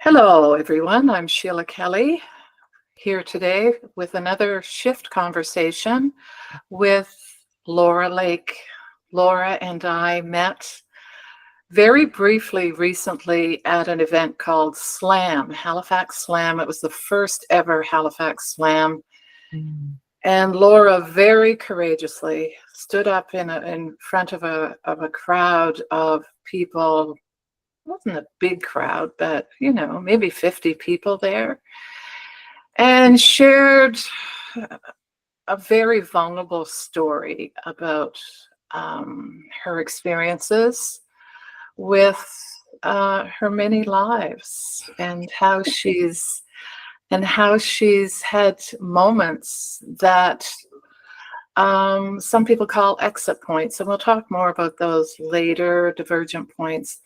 Hello, everyone. I'm Sheila Kelly here today with another shift conversation with Laura Lake. Laura and I met very briefly recently at an event called SLAM, Halifax SLAM. It was the first ever Halifax SLAM. And Laura very courageously stood up in front of a crowd of people. It wasn't a big crowd, but maybe 50 people there, and shared a very vulnerable story about her experiences with her many lives and how she's had moments that some people call exit points, and we'll talk more about those later, divergent points.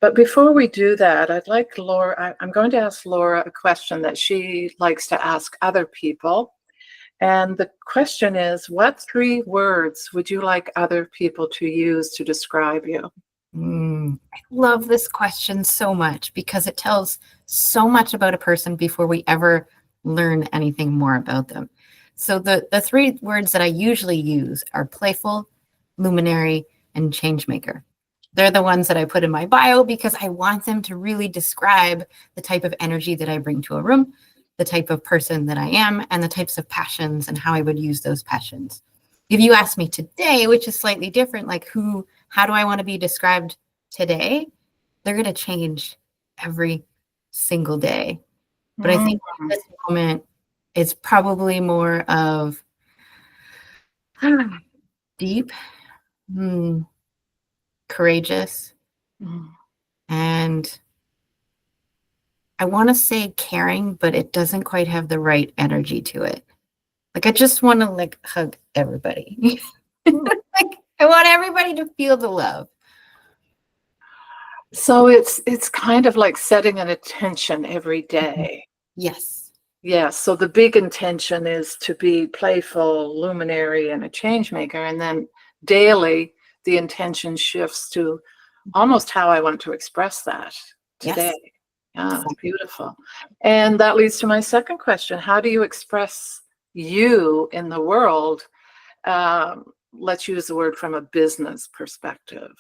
But before we do that, I'd like Laura, I'm going to ask Laura a question that she likes to ask other people. And the question is, what 3 words would you like other people to use to describe you? I love this question so much because it tells so much about a person before we ever learn anything more about them. So the 3 words that I usually use are playful, luminary, and changemaker. They're the ones that I put in my bio because I want them to really describe the type of energy that I bring to a room, the type of person that I am, and the types of passions and how I would use those passions. If you ask me today, which is slightly different, like how do I want to be described today? They're going to change every single day. But I think at this moment, it's probably more of deep, courageous, and I want to say caring, but it doesn't quite have the right energy to it. Like, I just want to hug everybody. I want everybody to feel the love. So it's kind of like setting an intention every day. Yes. Yeah. So the big intention is to be playful, luminary, and a change maker. And then daily, the intention shifts to almost how I want to express that today. Yes. Yeah, beautiful. And that leads to my second question. How do you express you in the world? Let's use the word from a business perspective.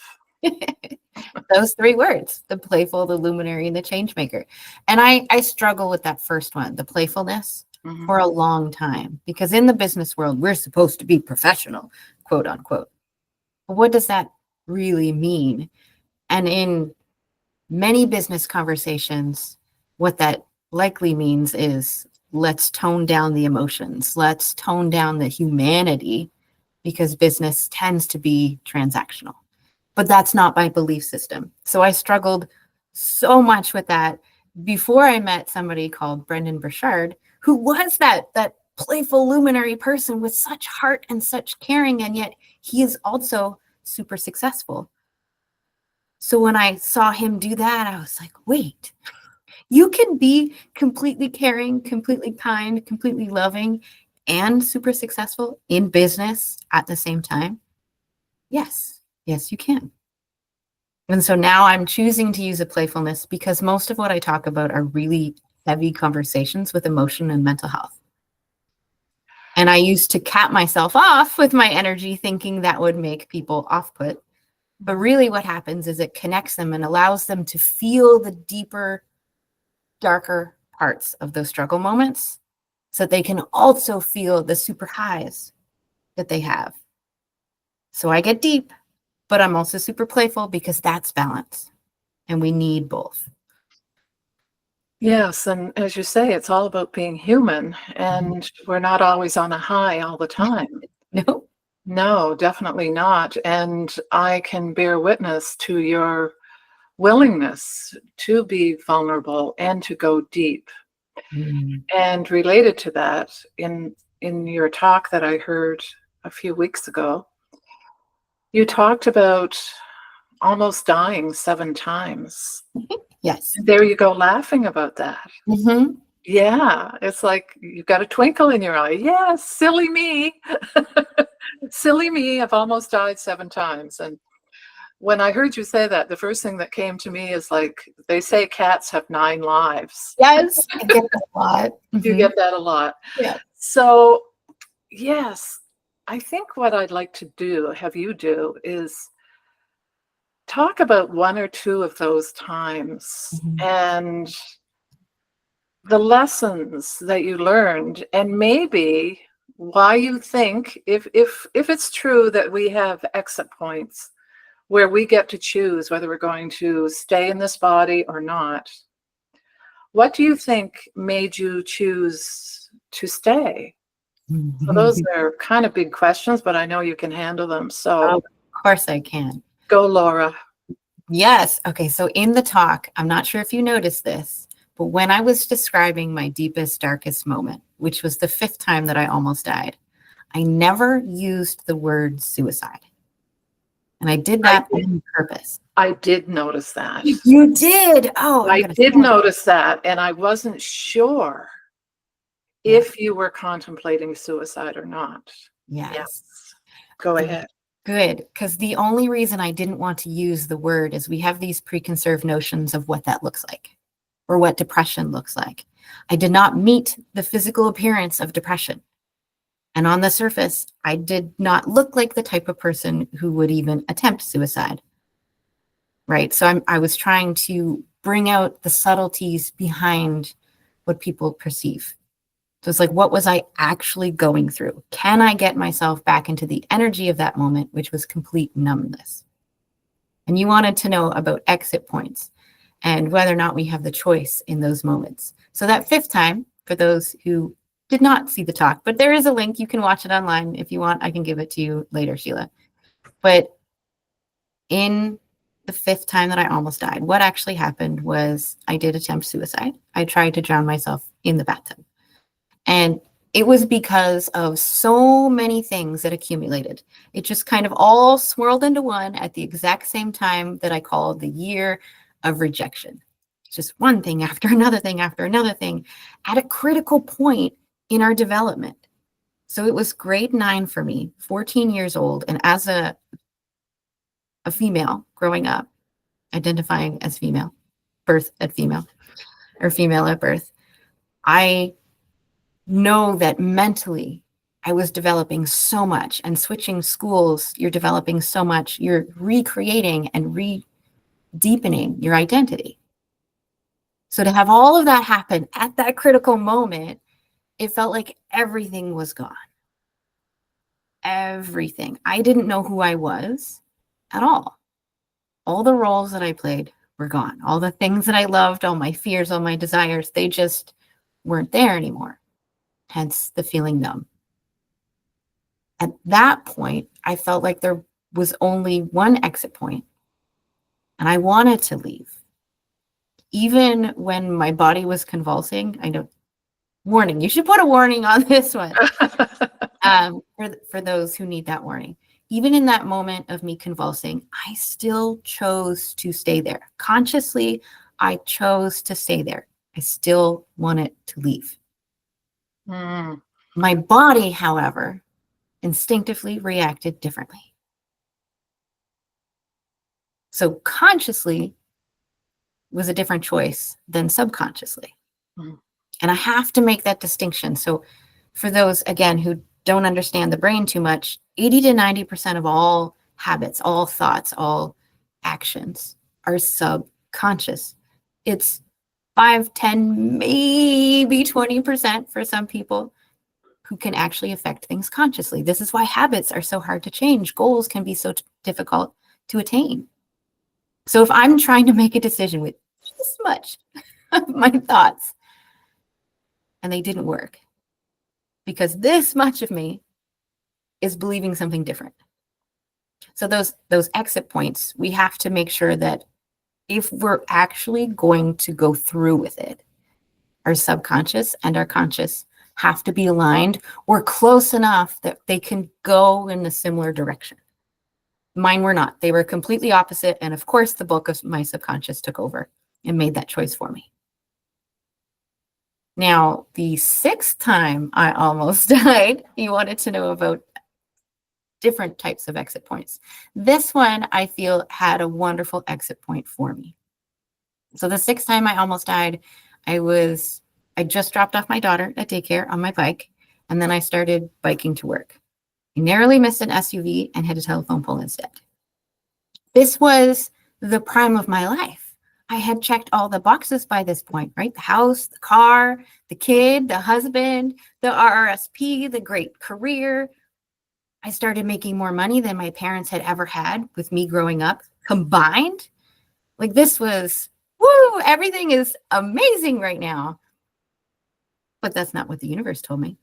Those 3 words, the playful, the luminary, and the change maker. And I struggle with that first one, the playfulness, for a long time, because in the business world, we're supposed to be professional, quote unquote. But what does that really mean? And in many business conversations, what that likely means is let's tone down the emotions. Let's tone down the humanity, because business tends to be transactional. But that's not my belief system. So I struggled so much with that before I met somebody called Brendan Burchard, who was that playful luminary person with such heart and such caring, and yet he is also super successful. So when I saw him do that, I was like, wait, you can be completely caring, completely kind, completely loving, and super successful in business at the same time? Yes, you can. And so now I'm choosing to use a playfulness because most of what I talk about are really heavy conversations with emotion and mental health. And I used to cap myself off with my energy thinking that would make people off-put. But really what happens is it connects them and allows them to feel the deeper, darker parts of those struggle moments so that they can also feel the super highs that they have. So I get deep, but I'm also super playful because that's balance. And we need both. Yes, and as you say, it's all about being human, and we're not always on a high all the time. No, definitely not. And I can bear witness to your willingness to be vulnerable and to go deep. And related to that, in your talk that I heard a few weeks ago, you talked about almost dying 7 times. Yes. There you go, laughing about that. Yeah, it's like you've got a twinkle in your eye. Yeah, silly me. Silly me. I've almost died 7 times. And when I heard you say that, the first thing that came to me is like, they say cats have 9 lives. Yes, I get that a lot. You get that a lot. Yeah. So, yes, I think what I'd like to have you do, is talk about 1 or 2 of those times and the lessons that you learned, and maybe why you think, if it's true that we have exit points where we get to choose whether we're going to stay in this body or not, what do you think made you choose to stay? So those are kind of big questions, but I know you can handle them. So Of course I can. go, Laura. Yes. Okay. So in the talk, I'm not sure if you noticed this, but when I was describing my deepest, darkest moment, which was the 5th time that I almost died, I never used the word suicide. And I did that on purpose. I did notice that. You did? Oh, I did notice that, and I wasn't sure if you were contemplating suicide or not. Yes. Go ahead. Good. Because the only reason I didn't want to use the word is we have these preconceived notions of what that looks like or what depression looks like. I did not meet the physical appearance of depression. And on the surface, I did not look like the type of person who would even attempt suicide. Right. So I was trying to bring out the subtleties behind what people perceive. So it's like, what was I actually going through? Can I get myself back into the energy of that moment, which was complete numbness? And you wanted to know about exit points and whether or not we have the choice in those moments. So that 5th time, for those who did not see the talk, but there is a link. You can watch it online if you want. I can give it to you later, Sheila. But in the 5th time that I almost died, what actually happened was I did attempt suicide. I tried to drown myself in the bathtub. And it was because of so many things that accumulated. It just kind of all swirled into one at the exact same time that I called the year of rejection. Just one thing after another thing after another thing at a critical point in our development. So it was grade 9 for me, 14 years old. And as a female growing up, identifying as female, birth at female, or female at birth, I know that mentally I was developing so much, and switching schools, you're developing so much, you're recreating and deepening your identity. So to have all of that happen at that critical moment, it felt like everything was gone. Everything. I didn't know who I was at all. All the roles that I played were gone. All the things that I loved, all my fears, all my desires, they just weren't there anymore. Hence the feeling numb. At that point, I felt like there was only one exit point, and I wanted to leave. Even when my body was convulsing, I know, warning, you should put a warning on this one for those who need that warning. Even in that moment of me convulsing, I still chose to stay there. Consciously, I chose to stay there. I still wanted to leave. My body, however, instinctively reacted differently. So consciously was a different choice than subconsciously. And I have to make that distinction. So for those, again, who don't understand the brain too much, 80 to 90% of all habits, all thoughts, all actions are subconscious. It's 5, 10, maybe 20% for some people who can actually affect things consciously. This is why habits are so hard to change. Goals can be so difficult to attain. So if I'm trying to make a decision with this much of my thoughts and they didn't work, because this much of me is believing something different. So those exit points, we have to make sure that if we're actually going to go through with it, our subconscious and our conscious have to be aligned or close enough that they can go in a similar direction. Mine were not. They were completely opposite. And of course, the bulk of my subconscious took over and made that choice for me. Now, the 6th time I almost died, you wanted to know about different types of exit points. This one I feel had a wonderful exit point for me. So the 6th time I almost died, I just dropped off my daughter at daycare on my bike, and then I started biking to work. I narrowly missed an SUV and hit a telephone pole instead. This was the prime of my life. I had checked all the boxes by this point, right? The house, the car, the kid, the husband, the RRSP, the great career. I started making more money than my parents had ever had with me growing up combined. Like, this was, woo, everything is amazing right now. But that's not what the universe told me.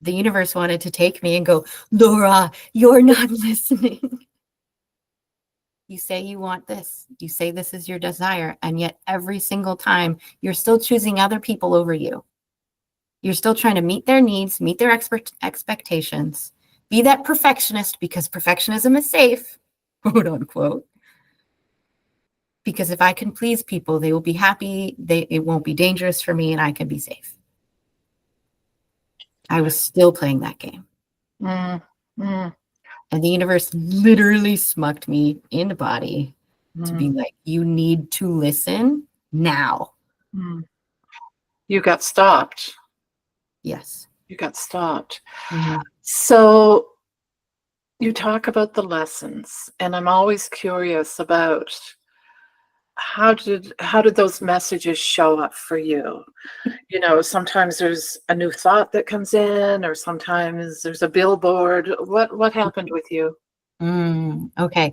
The universe wanted to take me and go, Laura, you're not listening. You say you want this. You say this is your desire. And yet every single time you're still choosing other people over you. You're still trying to meet their needs, meet their expectations, be that perfectionist because perfectionism is safe, quote unquote. Because if I can please people, they will be happy. It won't be dangerous for me and I can be safe. I was still playing that game. And the universe literally smucked me in the body to be like, you need to listen now. You got stopped. Yes. You got stopped. So you talk about the lessons, and I'm always curious about how did those messages show up for you? You know, sometimes there's a new thought that comes in, or sometimes there's a billboard. What happened with you? Okay.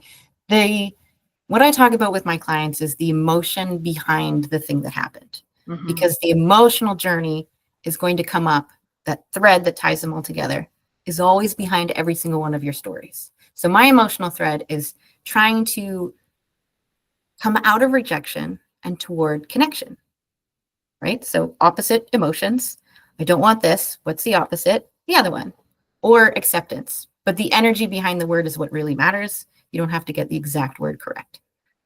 What I talk about with my clients is the emotion behind the thing that happened, because the emotional journey is going to come up. That thread that ties them all together is always behind every single one of your stories. So my emotional thread is trying to come out of rejection and toward connection, right? So opposite emotions. I don't want this. What's the opposite? The other one. Or acceptance. But the energy behind the word is what really matters. You don't have to get the exact word correct.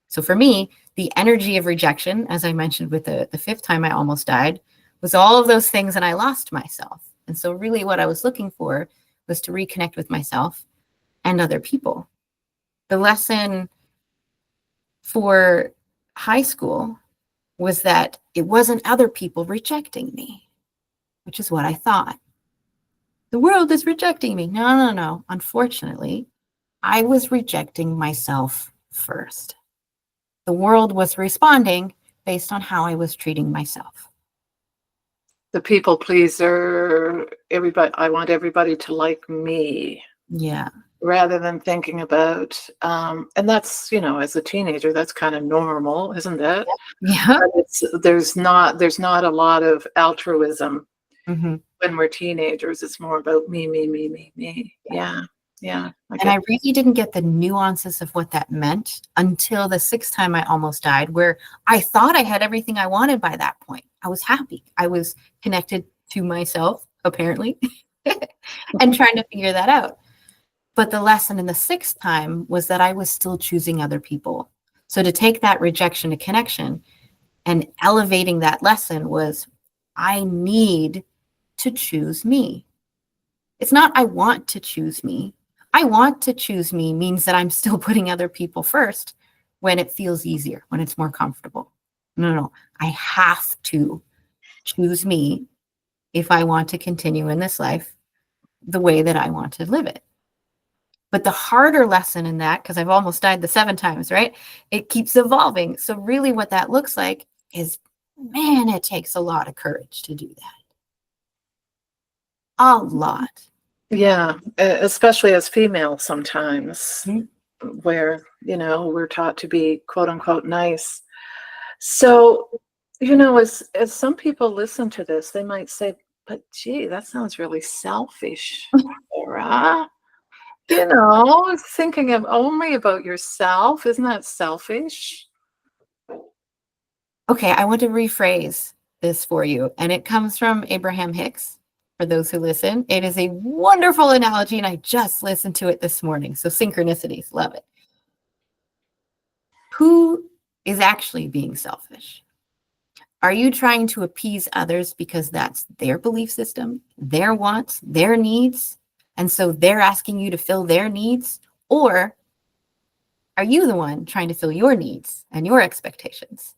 So for me, the energy of rejection, as I mentioned with the 5th time I almost died, was all of those things, and I lost myself. And so really what I was looking for was to reconnect with myself and other people. The lesson for high school was that it wasn't other people rejecting me, which is what I thought. The world is rejecting me. No. Unfortunately, I was rejecting myself first. The world was responding based on how I was treating myself. The people pleaser, everybody, I want everybody to like me. Yeah. Rather than thinking about, and that's, you know, as a teenager, that's kind of normal, isn't it? Yeah. There's not a lot of altruism when we're teenagers. It's more about me. Yeah. And I really didn't get the nuances of what that meant until the 6th time I almost died, where I thought I had everything I wanted by that point. I was happy. I was connected to myself, apparently, and trying to figure that out. But the lesson in the 6th time was that I was still choosing other people. So to take that rejection to connection and elevating that lesson was, I need to choose me. It's not, I want to choose me. I want to choose me means that I'm still putting other people first when it feels easier, when it's more comfortable. No. I have to choose me if I want to continue in this life the way that I want to live it. But the harder lesson in that, because I've almost died the 7 times, right? It keeps evolving. So really what that looks like is, man, it takes a lot of courage to do that. A lot. Yeah, especially as females sometimes, where, you know, we're taught to be quote unquote nice. So, you know, as some people listen to this, they might say, but gee, that sounds really selfish, Laura. You know, thinking of only about yourself, isn't that selfish? Okay, I want to rephrase this for you. And it comes from Abraham Hicks. For those who listen, it is a wonderful analogy, and I just listened to it this morning. So synchronicities, love it. Who is actually being selfish? Are you trying to appease others because that's their belief system, their wants, their needs? And so they're asking you to fill their needs, or are you the one trying to fill your needs and your expectations?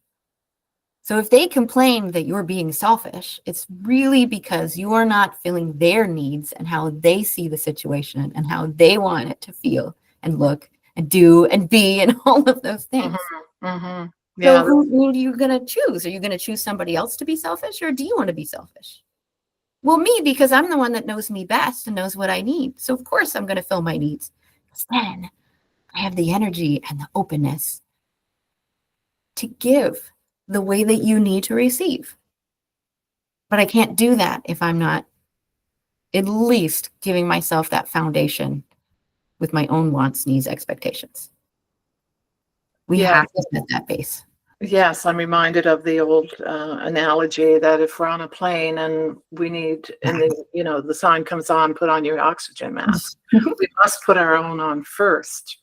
So if they complain that you're being selfish, it's really because you are not filling their needs and how they see the situation and how they want it to feel and look and do and be and all of those things. Yeah. So who are you going to choose? Are you going to choose somebody else to be selfish, or do you want to be selfish? Well, me, because I'm the one that knows me best and knows what I need. So of course I'm going to fill my needs. Because then I have the energy and the openness to give the way that you need to receive. But I can't do that if I'm not at least giving myself that foundation with my own wants, needs, expectations. We have to set that base. Yes, I'm reminded of the old analogy that if we're on a plane and we need, and the sign comes on, put on your oxygen mask, we must put our own on first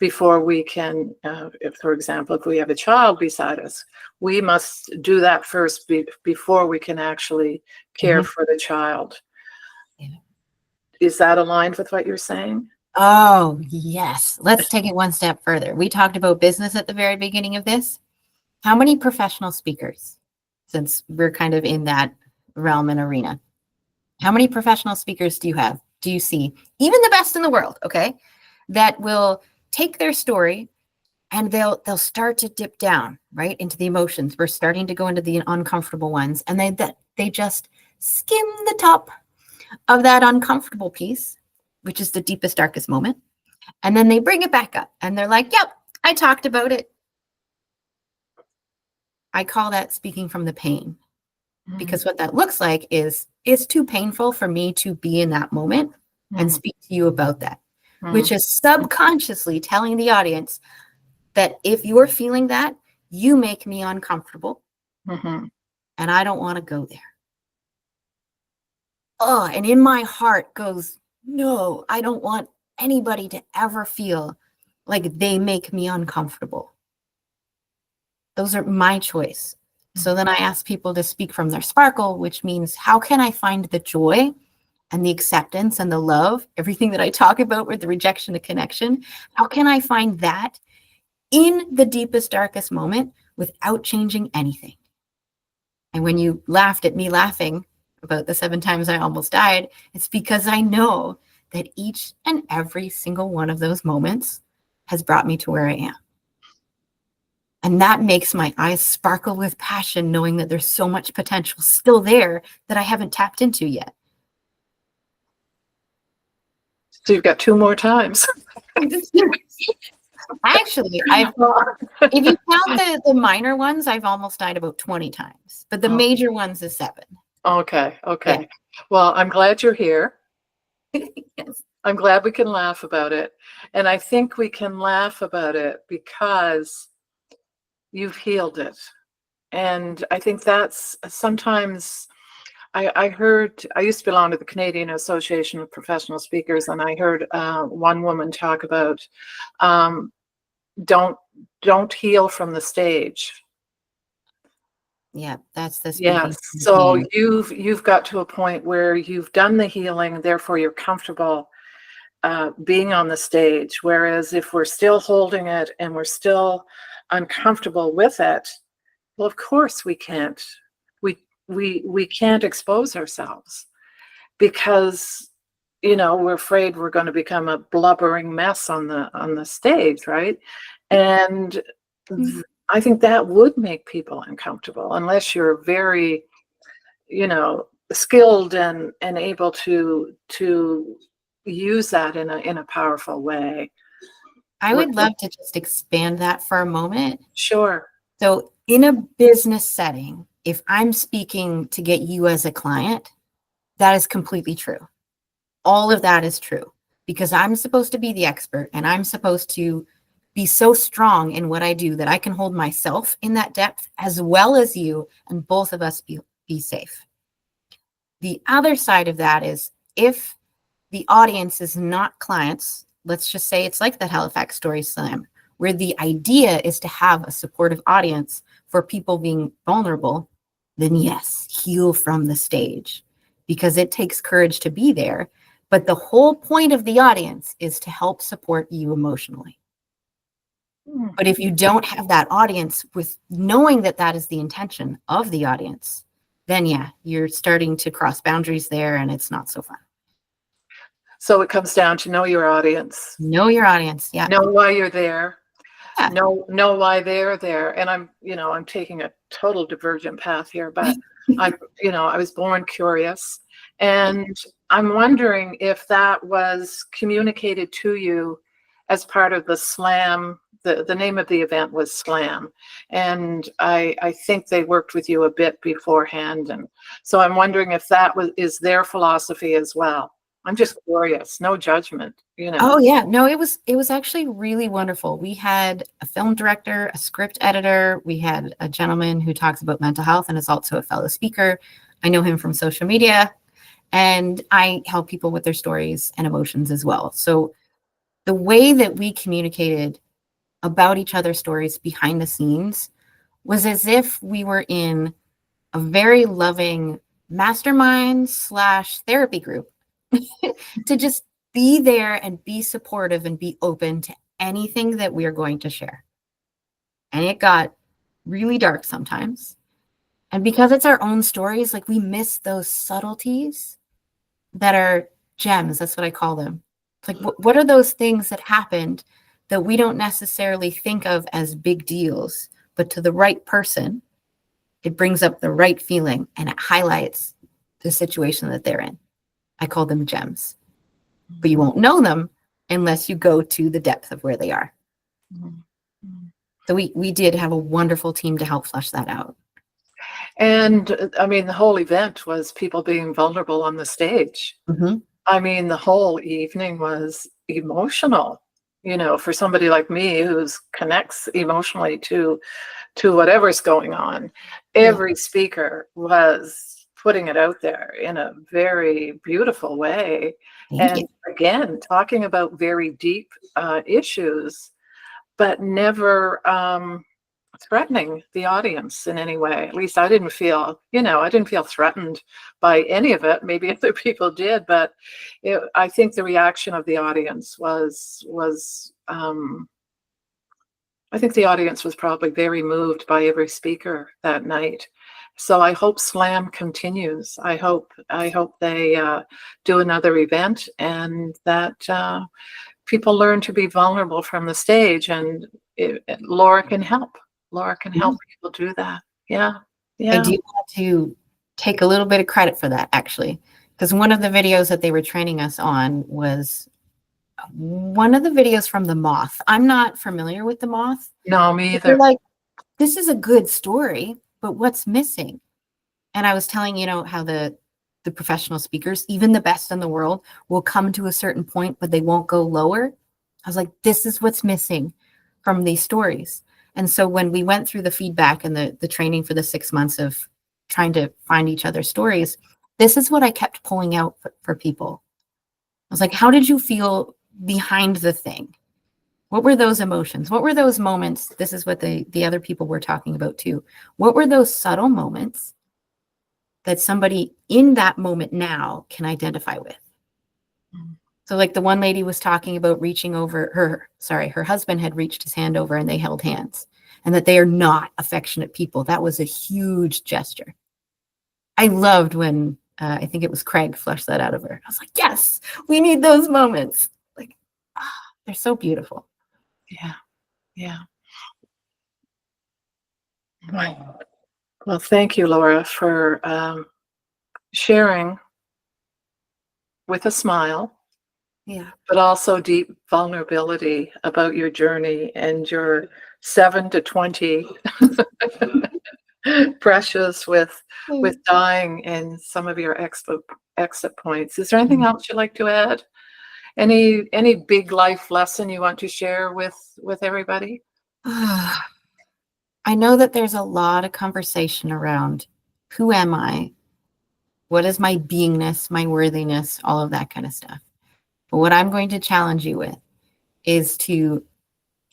before we can, if, for example, if we have a child beside us, we must do that first before we can actually care for the child. Yeah. Is that aligned with what you're saying? Oh, yes. Let's take it one step further. We talked about business at the very beginning of this. How many professional speakers, since we're kind of in that realm and arena, how many professional speakers do you see, even the best in the world, okay, that will take their story and they'll start to dip down, right, into the emotions. We're starting to go into the uncomfortable ones, and they just skim the top of that uncomfortable piece, which is the deepest, darkest moment. And then they bring it back up and they're like, yep, I talked about it. I call that speaking from the pain, because what that looks like is it's too painful for me to be in that moment and speak to you about that, which is subconsciously telling the audience that if you're feeling that, you make me uncomfortable and I don't want to go there. Oh, and in my heart goes, no, I don't want anybody to ever feel like they make me uncomfortable. Those are my choice. So then I ask people to speak from their sparkle, which means how can I find the joy and the acceptance and the love, everything that I talk about with the rejection of connection? How can I find that in the deepest, darkest moment without changing anything? And when you laughed at me laughing about the 7 times I almost died, it's because I know that each and every single one of those moments has brought me to where I am. And that makes my eyes sparkle with passion, knowing that there's so much potential still there that I haven't tapped into yet. So you've got 2 more times. Actually, if you count the minor ones, I've almost died about 20 times, but the major ones is 7. Okay. Yeah. Well, I'm glad you're here. Yes. I'm glad we can laugh about it. And I think we can laugh about it because you've healed it. And I think that's sometimes I heard, I used to belong to the Canadian Association of Professional Speakers, and I heard one woman talk about don't heal from the stage. Yeah, that's the speaking. Yes. So you've got to a point where you've done the healing, therefore you're comfortable being on the stage. Whereas if we're still holding it and we're still uncomfortable with it, well, of course we can't. We can't expose ourselves because we're afraid we're going to become a blubbering mess on the stage, right? And I think that would make people uncomfortable unless you're very, skilled and able to use that in a powerful way. I would love to just expand that for a moment. Sure. So in a business setting, if I'm speaking to get you as a client, that is completely true. All of that is true because I'm supposed to be the expert and I'm supposed to be so strong in what I do that I can hold myself in that depth as well as you, and both of us be safe. The other side of that is if the audience is not clients, let's just say it's like the Halifax Story Slam, where the idea is to have a supportive audience for people being vulnerable, then yes, heal from the stage because it takes courage to be there. But the whole point of the audience is to help support you emotionally. But if you don't have that audience with knowing that that is the intention of the audience, then yeah, you're starting to cross boundaries there and it's not so fun. So it comes down to know your audience. Know your audience. Yeah. Know why you're there. Yeah. Know why they're there. And I'm taking a total divergent path here, but I was born curious. And I'm wondering if that was communicated to you as part of the slam. The name of the event was Slam. And I think they worked with you a bit beforehand. And so I'm wondering if that is their philosophy as well. I'm just curious, no judgment, Oh yeah, no, it was actually really wonderful. We had a film director, a script editor, we had a gentleman who talks about mental health and is also a fellow speaker. I know him from social media, and I help people with their stories and emotions as well. So the way that we communicated about each other's stories behind the scenes was as if we were in a very loving mastermind / therapy group to just be there and be supportive and be open to anything that we are going to share. And it got really dark sometimes. And because it's our own stories, like we miss those subtleties that are gems. That's what I call them. Like, what are those things that happened that we don't necessarily think of as big deals, but to the right person, it brings up the right feeling and it highlights the situation that they're in. I call them gems. But you won't know them unless you go to the depth of where they are. Mm-hmm. So we did have a wonderful team to help flesh that out. And I mean, the whole event was people being vulnerable on the stage. Mm-hmm. I mean, the whole evening was emotional, for somebody like me who connects emotionally to whatever's going on. Every speaker was putting it out there in a very beautiful way. Thank you. Again, talking about very deep issues, but never threatening the audience in any way. At least I didn't feel threatened by any of it. Maybe other people did, but I think the reaction of the audience was I think the audience was probably very moved by every speaker that night. So I hope Slam continues. I hope they do another event and that people learn to be vulnerable from the stage. And Laura can help. Laura can help people do that. Yeah. I do want to take a little bit of credit for that, actually, because one of the videos that they were training us on was one of the videos from The Moth. I'm not familiar with The Moth. No, me either. They're like, this is a good story, but what's missing? And I was telling, how the professional speakers, even the best in the world, will come to a certain point, but they won't go lower. I was like, this is what's missing from these stories. And so when we went through the feedback and the training for the 6 months of trying to find each other's stories, this is what I kept pulling out for people. I was like, how did you feel behind the thing? What were those emotions? What were those moments? This is what the other people were talking about too. What were those subtle moments that somebody in that moment now can identify with? So like the one lady was talking about reaching over her husband had reached his hand over and they held hands, and that they are not affectionate people. That was a huge gesture. I loved when I think it was Craig fleshed that out of her. I was like, yes, we need those moments. Like, they're so beautiful. Yeah. Yeah. Wow. Well, thank you, Laura, for sharing with a smile. Yeah. But also deep vulnerability about your journey and your 7 to 20 brushes with dying and some of your exit points. Is there anything else you'd like to add? Any big life lesson you want to share with everybody? I know that there's a lot of conversation around who am I? What is my beingness, my worthiness, all of that kind of stuff. But what I'm going to challenge you with is to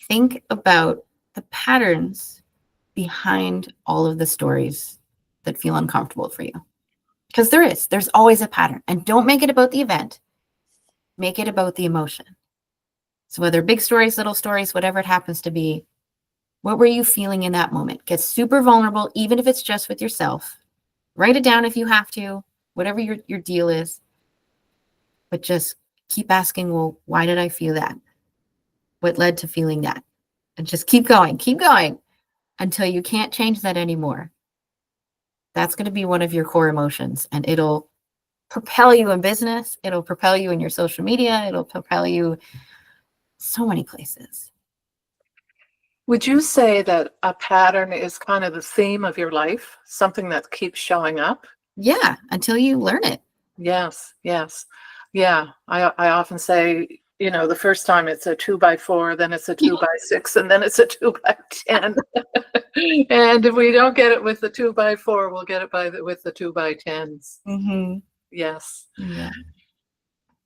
think about the patterns behind all of the stories that feel uncomfortable for you. Because there's always a pattern. And don't make it about the event. make it about the emotion. So whether big stories, little stories, whatever it happens to be, what were you feeling in that moment? Get super vulnerable, even if it's just with yourself. Write it down if you have to, whatever your deal is. But just keep asking, well, why did I feel that? What led to feeling that? And just keep going until you can't change that anymore. That's going to be one of your core emotions, and it'll propel you in business. It'll propel you in your social media. It'll propel you so many places. Would you say that a pattern is kind of the theme of your life, something that keeps showing up? Yeah, until you learn it. Yes, yes. Yeah, I often say, the first time it's a 2x4, then it's a 2x6, and then it's a 2x10. And if we don't get it with the 2x4, we'll get it with the 2x10s. Mm-hmm. Yes. Yeah.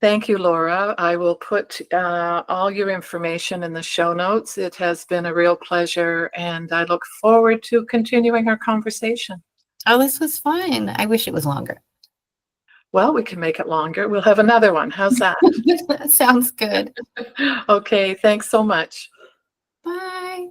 Thank you, Laura. I will put all your information in the show notes. It has been a real pleasure, and I look forward to continuing our conversation. Oh, this was fun. I wish it was longer. Well, we can make it longer. We'll have another one. How's that? That sounds good. Okay, thanks so much. Bye.